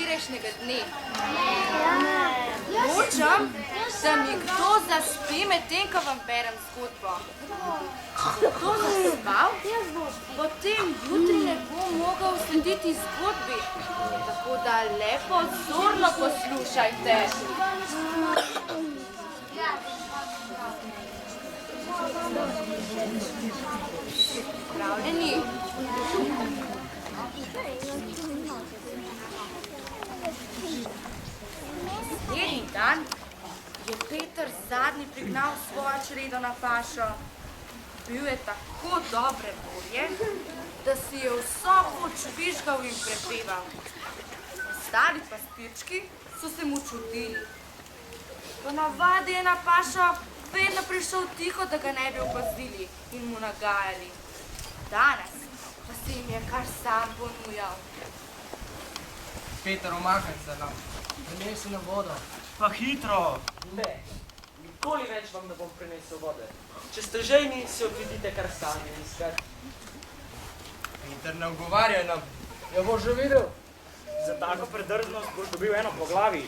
včerajšnjega dne. Hočem, da mi kdo zaspi med tem, ko vam berem zgodbo. Če bo kdo zaspal, potem jutri ne bo mogel slediti zgodbi. Tako da lepo pozorno poslušajte. Pripravljeni? Naslednji dan je Peter zadnji prignal svojo čredo na pašo. Bil je tako dobre volje, da si je vso pot žvižgal in prepeval. Ostali pastirčki so se mu čudili. Po navadi je na pašo vedno prišel tiho, da ga ne bi opazili in mu nagajali. Danes pa se jim je kar sam ponujal. Peter, omakaj se nam. Prinesi nam vodo. Pa hitro! Ne, nikoli več vam ne bom prinesel vode. Če ste žejni, si odvidite kar sami iskat. Peter, ne ugovarjaj nam. Ja boš že videl. Za tako predrznost boš dobil eno po glavi.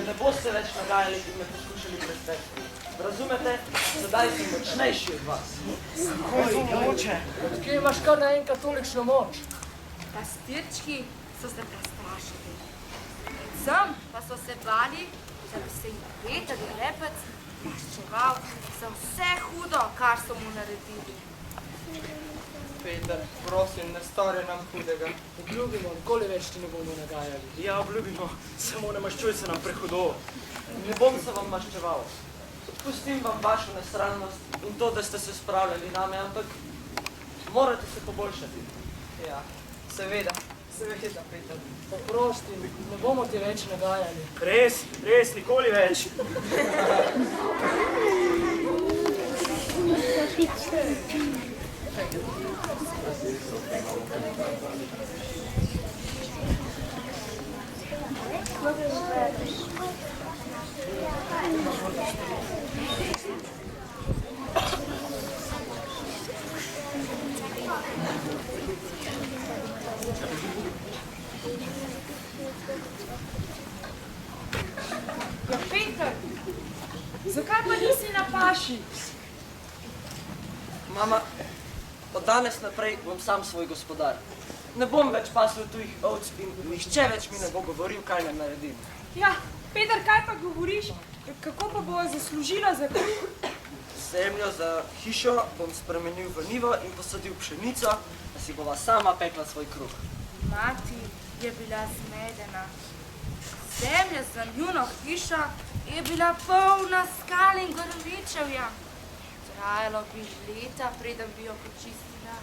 Ne boste več nagajali in me poskušali presvečiti. Razumete? Sedaj sem močnejši od vas. Kako je to mogoče? Odkje imaš kar naenkrat tolikšno moč? Pastirčki so se prestrašili. Predvsem pa so se bali, da bi se jim Peter Lepec maščeval za vse hudo, kar so mu naredili. Peter, prosim, ne stori nam hudega. Obljubimo, nikoli več ti ne bomo nagajali. Ja, obljubimo, samo ne maščuj se nam prehudo. Ne bom se vam maščeval. Pustim vam vašo nesramnost in to, da ste se spravljali name, ampak morate se poboljšati. Ja, seveda, Peter. Oprosti, ne bomo ti več nagajali. Res, nikoli več. Ja, Peter, zakaj pa nisi na paši? Mama, od danes naprej bom sam svoj gospodar. Ne bom več pasel tujih ovc in nihče več mi ne bo govoril, kaj naj naredim. Ja, Peter, kaj pa govoriš? Kako pa bo zaslužila za kruh? Zemljo za hišo bom spremenil v njivo in posadil pšenico, da si bova sama pekla svoj kruh. Mati je bila zmedena. Zemlja za njuno hišo je bila polna skal in grmičevja. Trajalo bi leta, preden bi jo počistila.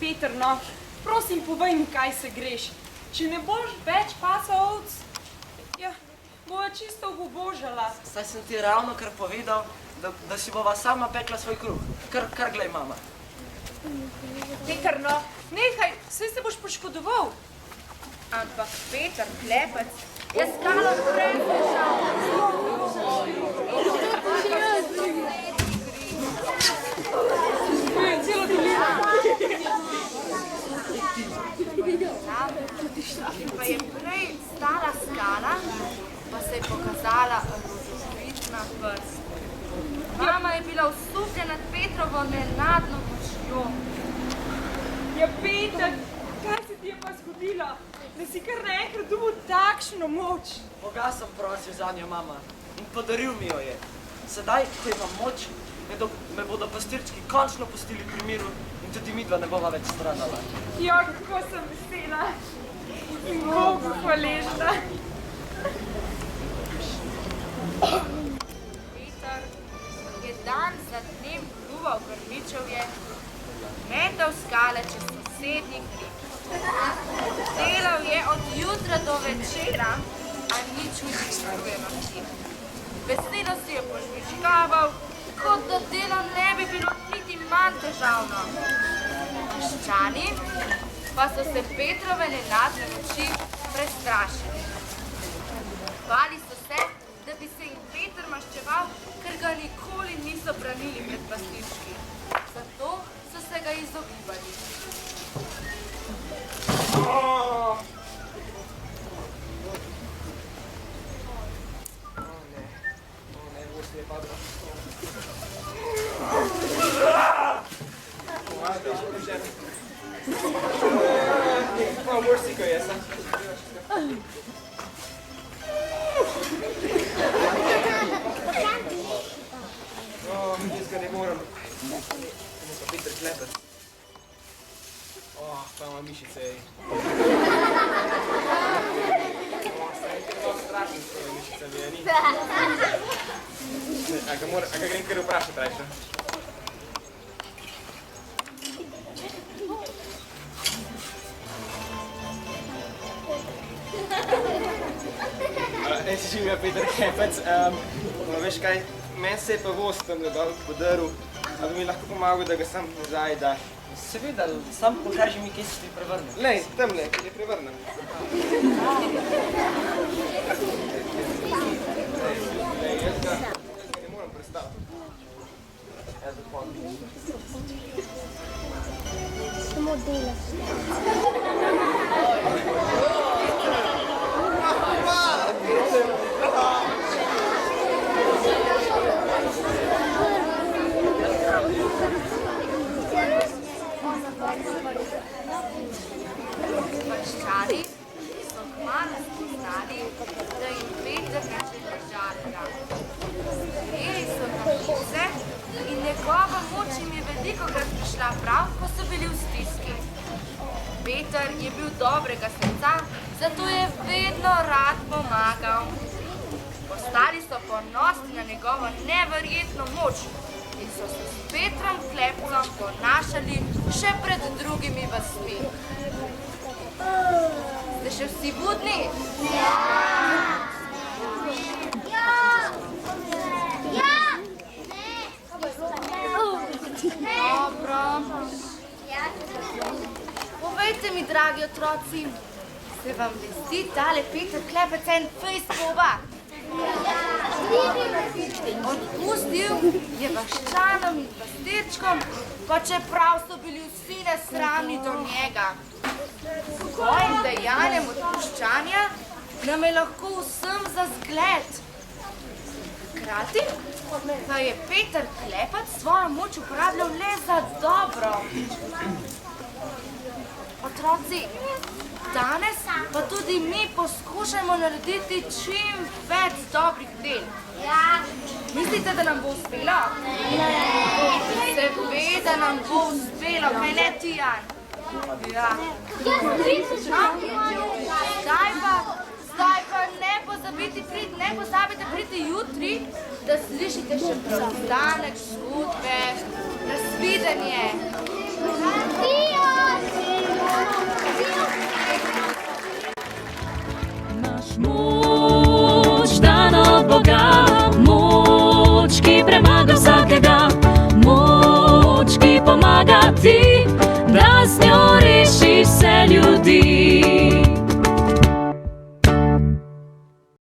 Peter, no, prosim, povej mi, kaj se greš. Če ne boš več pasal ovc, ja, bova čisto obubožala. Saj sem ti ravno kar povedal, da si bova sama pekla svoj kruh. Kar glej, mama. Peter, no, nehaj, saj se boš poškodoval. Ampak Peter Lepec je skalo prepričal. Pa je prej stala skala, pa se je pokazala rožovitna prst. Mama je bila osupljena nad Petrovo nenadno močjo. Ja, Peter, kaj se ti je pa zgodilo, da si kar naenkrat dobil takšno moč? Boga sem prosil za njo, mama, in podaril mi jo je. Sedaj, ko imam moč, me bodo pastirčki končno pustili pri miru in tudi midva ne bova več stradala. Ja, kako sem vesela in Bogu hvaležna. dan za dnem pljuval grmičevje, metal skale čez sosednjih rek. Delal je od jutra do večera, a nič ni druge noči. Veselo si je požvižgaval, kot da delo ne bi bilo niti manj težavno. Meščani pa so se Petrove nenadne moči prestrašili. Bali so se, da bi se jim Peter maščeval, ker ga nikoli niso branili pred pastirčki. Zato so se ga izogibali. Malo bolj si, ko je, sem. Jaz ga ne moram. Samo pa Peter Klepec. Pa ima mišice, ej. Saj je to strašno s tome mišicami, a ni? A ga grem kar vprašati rajša? Jaz si živim, Peter Klepec. Veš kaj, meni se je pa voz tam dol podaril, a bi mi lahko pomagal, da ga sam nazaj daš. Seveda, sam pokaži mi, kje si ti prevrnil. Lej, tamle, kjer je prevrnem. Lej, jaz ga ne moram predstaviti. Samo delaš. Meščani so kmalu spoznali, da jim Peter ne želi žalega. Sprejeli so ga mize in njegova moč jim je velikokrat prišla prav, ko so bili v stiski. Peter je bil dobrega srca, zato je vedno rad pomagal. Postali so ponosni na njegovo neverjetno moč in so se s Petrom Klepcem ponašali še pred drugimi vasmi. Ste še vsi budni? Ja! Dobro. Povejte mi, dragi otroci, se vam ne zdi tale Peter Klepec en fejst povak? Odpustil je vaščanom in pastirčkom, pa čeprav so bili vsi nesramni do njega. S svojim dejanjem odpuščanja nam je lahko vsem za zgled. Hkrati pa je Peter Klepec svojo moč uporabljal le za dobro. Otroci, danes pa tudi mi poskušamo narediti čim več dobrih del. Mislite, da nam bo uspelo? Seveda nam bo uspelo, kaj ne ti, Jan? Ja. Zdaj pa ne pozabite priti jutri, da slišite še preostanek zgodbe. Nasvidenje.